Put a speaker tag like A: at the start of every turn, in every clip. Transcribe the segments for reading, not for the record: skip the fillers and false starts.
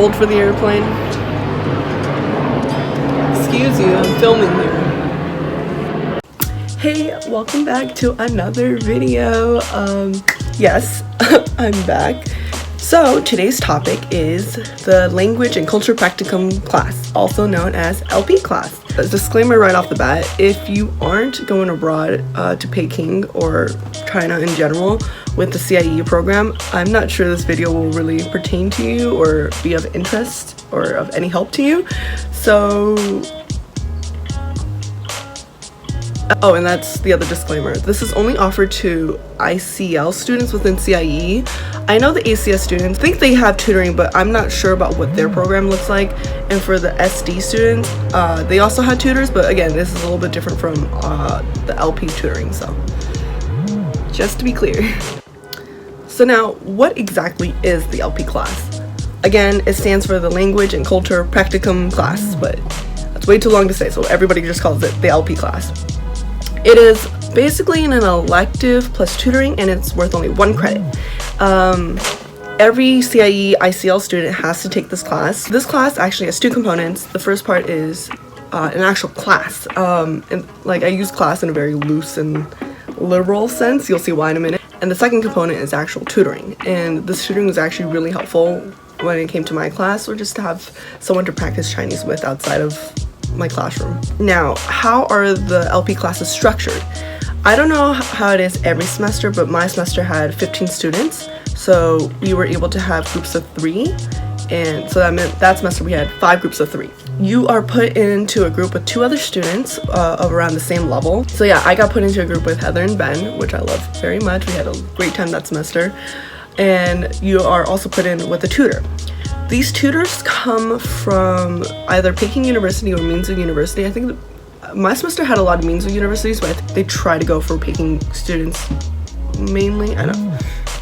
A: hold for the airplane. Excuse you, I'm filming here. Hey, welcome back to another video. Yes, I'm back. So today's topic is the Language and Culture Practicum class, also known as LP class. A disclaimer right off the bat, if you aren't going abroad to Beijing or China in general with the CIE program, I'm not sure this video will really pertain to you or be of interest or of any help to you. So oh, and that's the other disclaimer. This is only offered to ICL students within CIE. I know the ACS students think they have tutoring, but I'm not sure about what their program looks like. And for the SD students, they also had tutors, but again, this is a little bit different from the LP tutoring, so just to be clear. So now, what exactly is the LP class? Again, it stands for the Language and Culture Practicum class, but that's way too long to say, so everybody just calls it the LP class. It is basically an elective plus tutoring, and it's worth only 1 credit. Every CIE ICL student has to take this class. This class actually has 2 components. The first part is an actual class. And like I use class in a very loose and literal sense. You'll see why in a minute. And the second component is actual tutoring. And this tutoring was actually really helpful when it came to my class, or just to have someone to practice Chinese with outside of my classroom. Now, how are the LP classes structured? I don't know how it is every semester, but my semester had 15 students, so we were able to have groups of 3, and so that meant that semester we had 5 groups of 3. You are put into a group with 2 other students of around the same level. So yeah, I got put into a group with Heather and Ben, which I love very much. We had a great time that semester. And you are also put in with a tutor. These tutors come from either Peking University or Minzu University. I think my semester had a lot of Minzu universities, but they try to go for Peking students mainly. I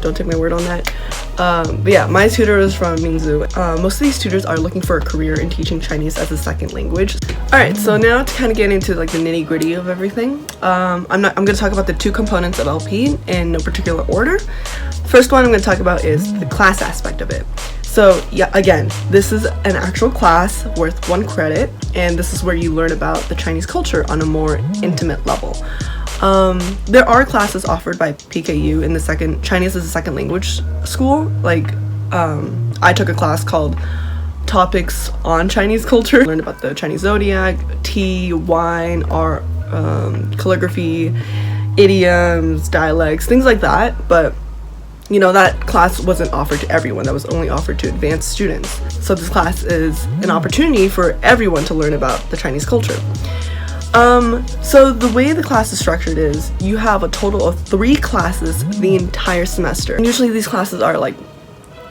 A: don't take my word on that. But yeah, my tutor was from Minzu. Most of these tutors are looking for a career in teaching Chinese as a second language. Alright, so now to kind of get into like the nitty-gritty of everything, I'm going to talk about the 2 components of LP in no particular order. First one I'm going to talk about is the class aspect of it. So yeah, again, this is an actual class worth 1 credit, and this is where you learn about the Chinese culture on a more intimate level. There are classes offered by PKU in the Chinese as a second language school. Like, I took a class called Topics on Chinese Culture. Learned about the Chinese zodiac, tea, wine, art, calligraphy, idioms, dialects, things like that. But you know, that class wasn't offered to everyone. That was only offered to advanced students. So this class is an opportunity for everyone to learn about the Chinese culture. So the way the class is structured is you have a total of 3 classes the entire semester. And usually these classes are like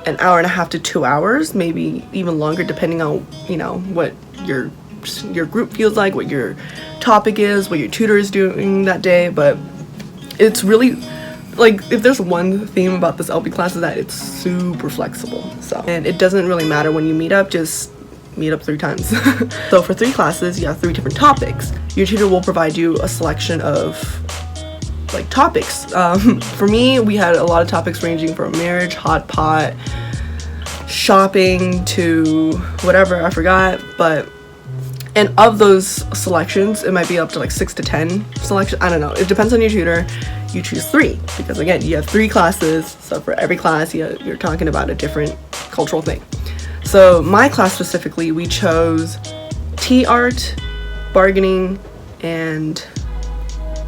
A: an hour and a half to 2 hours, maybe even longer, depending on, you know, what your group feels like, what your topic is, what your tutor is doing that day. But it's really, like, if there's one theme about this LP class is that it's super flexible. So, and it doesn't really matter when you meet up, just meet up 3 times. So for 3 classes, you have 3 different topics. Your tutor will provide you a selection of like topics. For me, we had a lot of topics ranging from marriage, hot pot, shopping, to whatever, I forgot. And of those selections, it might be up to like 6 to 10 selections. I don't know. It depends on your tutor. You choose 3 because again, you have 3 classes. So for every class, you're talking about a different cultural thing. So my class specifically, we chose tea art, bargaining, and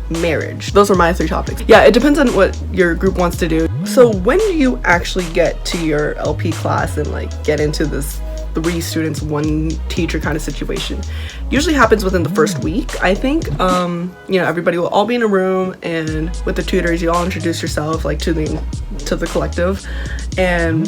A: marriage. Those are my 3 topics. Yeah, it depends on what your group wants to do. So when do you actually get to your LP class and like get into this 3 students, 1 teacher kind of situation? Usually happens within the first week, I think. You know, everybody will all be in a room, and with the tutors, you all introduce yourself like to the collective. And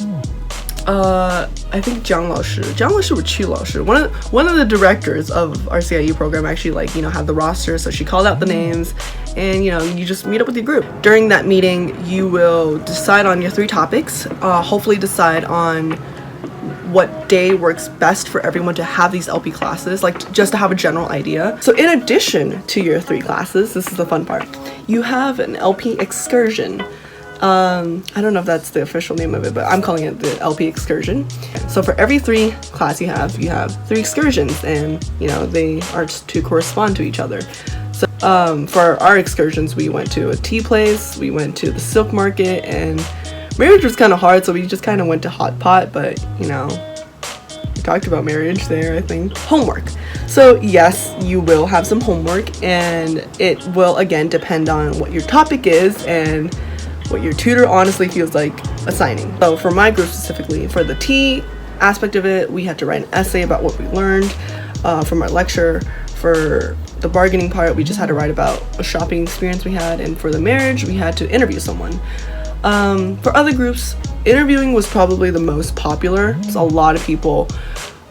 A: I think Jiang Laoshi or Qu Laoshi, one of the directors of our CIE program actually, like, you know, had the roster, so she called out the names, and you know, you just meet up with your group. During that meeting, you will decide on your 3 topics, hopefully decide on what day works best for everyone to have these LP classes, like just to have a general idea. So in addition to your 3 classes, this is the fun part, you have an LP excursion. I don't know if that's the official name of it, but I'm calling it the LP excursion. So for every 3 class you have 3 excursions, and you know, they are to correspond to each other. So for our excursions, we went to a tea place, we went to the silk market, and marriage was kind of hard, so we just kind of went to hot pot, but you know, we talked about marriage there, I think. Homework. So yes, you will have some homework, and it will again depend on what your topic is and what your tutor honestly feels like assigning. So for my group specifically, for the tea aspect of it, we had to write an essay about what we learned from our lecture. For the bargaining part, we just had to write about a shopping experience we had, and for the marriage, we had to interview someone. For other groups, interviewing was probably the most popular. So a lot of people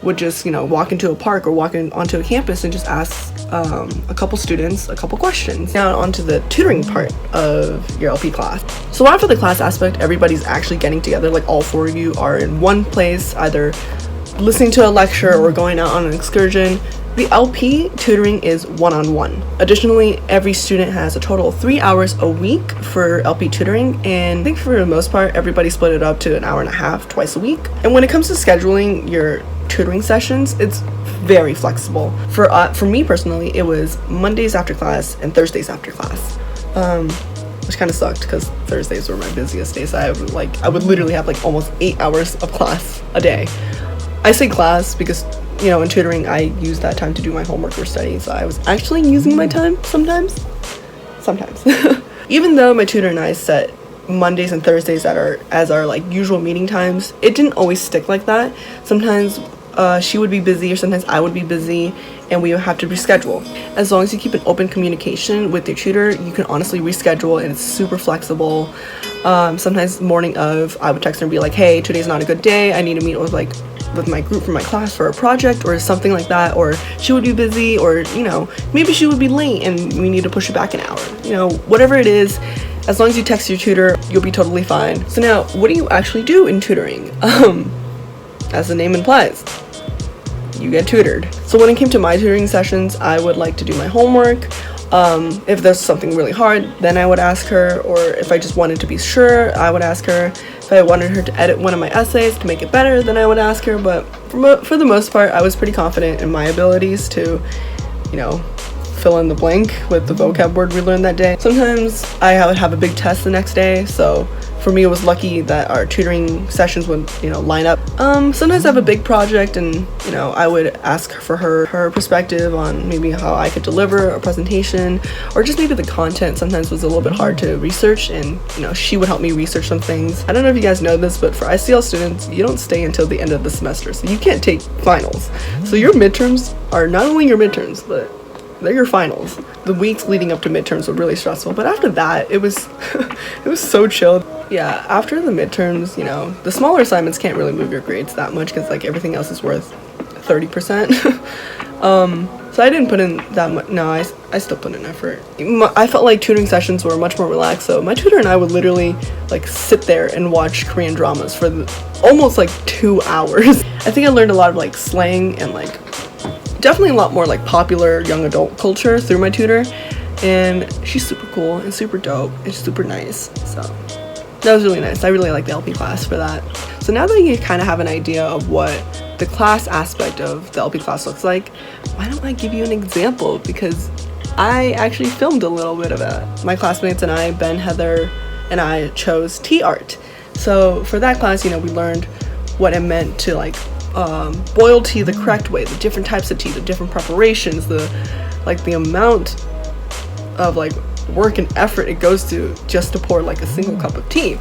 A: would just, you know, walk into a park or onto a campus and just ask a couple students a couple questions. Now onto the tutoring part of your LP class. So after the class aspect, everybody's actually getting together, like all 4 of you are in one place, either listening to a lecture or going out on an excursion. The LP tutoring is one-on-one. Additionally, every student has a total of 3 hours a week for LP tutoring, and I think for the most part, everybody split it up to an hour and a half twice a week. And when it comes to scheduling your tutoring sessions, it's very flexible. For me personally, it was Mondays after class and Thursdays after class, which kind of sucked because Thursdays were my busiest days. So I would literally have like almost 8 hours of class a day. I say class because, you know, in tutoring, I use that time to do my homework or study, so I was actually using my time sometimes. Even though my tutor and I set Mondays and Thursdays as our like usual meeting times, it didn't always stick like that. Sometimes she would be busy, or sometimes I would be busy, and we would have to reschedule. As long as you keep an open communication with your tutor, you can honestly reschedule, and it's super flexible. Sometimes morning of, I would text her and be like, hey, today's not a good day, I need to meet with my group from my class for a project or something like that, or she would be busy, or you know, maybe she would be late and we need to push it back an hour. You know, whatever it is, as long as you text your tutor, you'll be totally fine. So now, what do you actually do in tutoring? As the name implies, you get tutored. So when it came to my tutoring sessions, I would like to do my homework. If there's something really hard, then I would ask her, or if I just wanted to be sure, I would ask her. If I wanted her to edit one of my essays to make it better, then I would ask her. But for the most part, I was pretty confident in my abilities to, you know, fill in the blank with the vocab word we learned that day. Sometimes I would have a big test the next day, so for me it was lucky that our tutoring sessions would, you know, line up. Sometimes I have a big project, and you know, I would ask for her perspective on maybe how I could deliver a presentation, or just maybe the content sometimes was a little bit hard to research, and you know, she would help me research some things. I don't know if you guys know this, but for ICL students, you don't stay until the end of the semester, so you can't take finals. So your midterms are not only your midterms, but they're your finals. The weeks leading up to midterms were really stressful, but after that, it was it was so chill. Yeah, after the midterms, you know, the smaller assignments can't really move your grades that much because like everything else is worth 30%. So I didn't put in that much. No, I still put in effort. I felt like tutoring sessions were much more relaxed, so my tutor and I would literally like sit there and watch Korean dramas for almost like 2 hours. I think I learned a lot of like slang and like definitely a lot more like popular young adult culture through my tutor, and she's super cool and super dope and super nice, so that was really nice. I really like the LP class for that. So now that you kind of have an idea of what the class aspect of the LP class looks like, why don't I give you an example, because I actually filmed a little bit of it. My classmates and I, Ben, Heather, and I chose tea art. So for that class, you know, we learned what it meant to like boil tea the correct way, the different types of tea, the different preparations, the amount of like work and effort it goes to just to pour like a single cup of tea.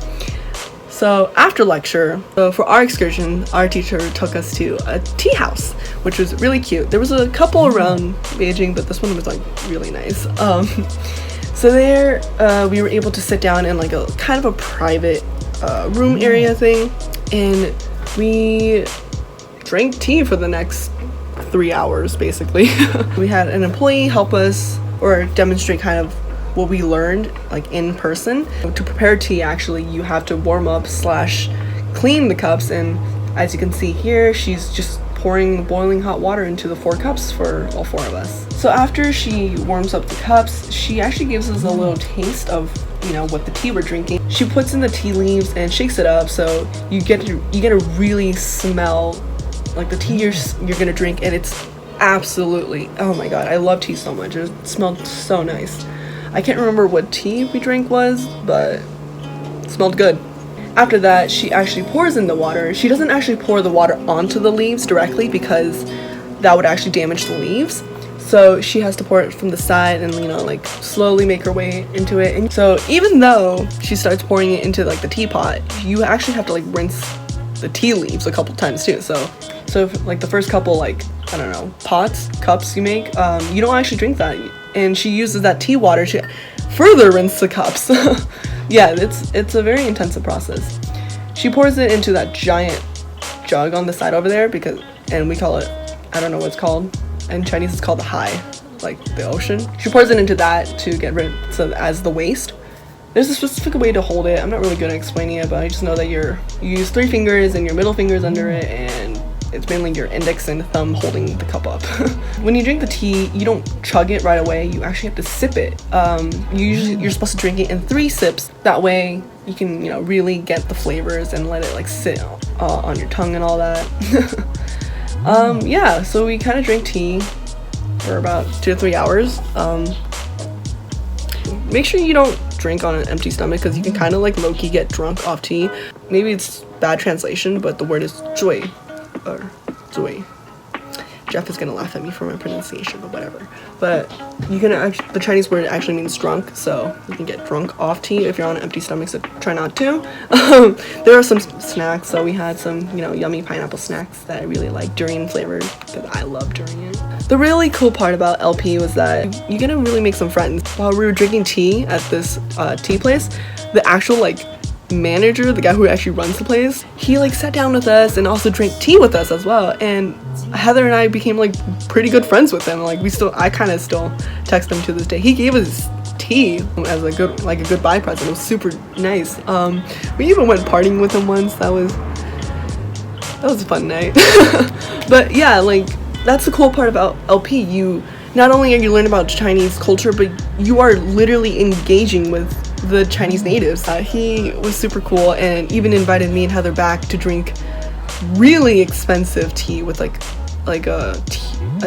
A: So after lecture, for our excursion, our teacher took us to a tea house, which was really cute. There was a couple around Beijing, but this one was like really nice. So there we were able to sit down in like a kind of a private room area thing, and we drank tea for the next 3 hours basically. We had an employee help us or demonstrate kind of what we learned like in person. To prepare tea, actually you have to warm up / clean the cups, and as you can see here, she's just pouring boiling hot water into the 4 cups for all 4 of us. So after she warms up the cups, she actually gives us a little taste of you know, what the tea we're drinking. She puts in the tea leaves and shakes it up, so you get to really smell like the tea you're gonna drink, and it's absolutely, oh my god, I love tea so much. It smelled so nice. I can't remember what tea we drank was, but it smelled good. After that, she actually pours in the water. She doesn't actually pour the water onto the leaves directly because that would actually damage the leaves. So she has to pour it from the side and, you know, like slowly make her way into it. And so even though she starts pouring it into like the teapot, you actually have to like rinse the tea leaves a couple times too. So if, like the first couple, like, I don't know, cups you make, you don't actually drink that. And she uses that tea water to further rinse the cups. Yeah, it's a very intensive process. She pours it into that giant jug on the side over there and we call it, I don't know what it's called. In Chinese it's called the hai, like the ocean. She pours it into that to get rid as the waste. There's a specific way to hold it. I'm not really good at explaining it, but I just know that you use 3 fingers and your middle finger's under it, and it's mainly your index and thumb holding the cup up. When you drink the tea, you don't chug it right away. You actually have to sip it. You're supposed to drink it in 3 sips. That way you can, you know, really get the flavors and let it like sit on your tongue and all that. Yeah, so we kind of drink tea for about 2 to 3 hours. Make sure you don't drink on an empty stomach because you can kind of like low-key get drunk off tea. Maybe it's bad translation, but the word is zui, or zui. Jeff is gonna laugh at me for my pronunciation, but whatever. But the Chinese word actually means drunk, so you can get drunk off tea if you're on an empty stomach, so try not to. There are some snacks, so we had some, you know, yummy pineapple snacks that I really like, durian flavored, because I love durian. The really cool part about LP was that you get to really make some friends. While we were drinking tea at this tea place, the actual like manager, the guy who actually runs the place, he like sat down with us and also drank tea with us as well, and Heather and I became like pretty good friends with him. Like I kind of still text him to this day. He gave us tea as a goodbye present. It was super nice. We even went partying with him once. That was a fun night. But yeah, like that's the cool part about LP. You not only are you learning about Chinese culture, but you are literally engaging with the Chinese natives. He was super cool and even invited me and Heather back to drink really expensive tea with like a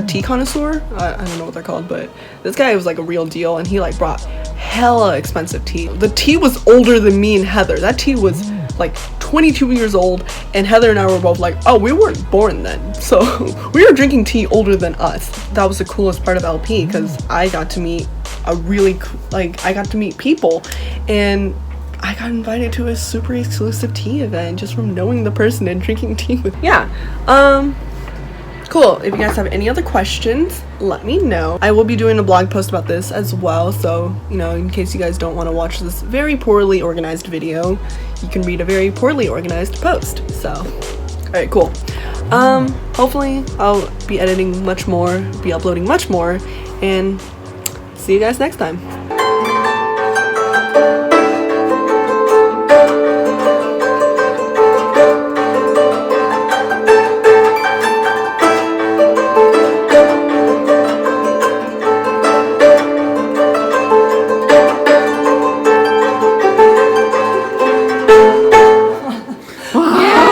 A: tea connoisseur. I don't know what they're called, but this guy was like a real deal, and he like brought hella expensive tea. The tea was older than me and Heather. That tea was like 22 years old, and Heather and I were both like, oh, we weren't born then, so we were drinking tea older than us. That was the coolest part of LP, because I got to meet I got to meet people, and I got invited to a super exclusive tea event just from knowing the person and drinking tea with. Yeah, cool. If you guys have any other questions, let me know. I will be doing a blog post about this as well, so, you know, in case you guys don't want to watch this very poorly organized video, you can read a very poorly organized post. So, alright, cool. Hopefully I'll be editing much more, be uploading much more, and see you guys next time.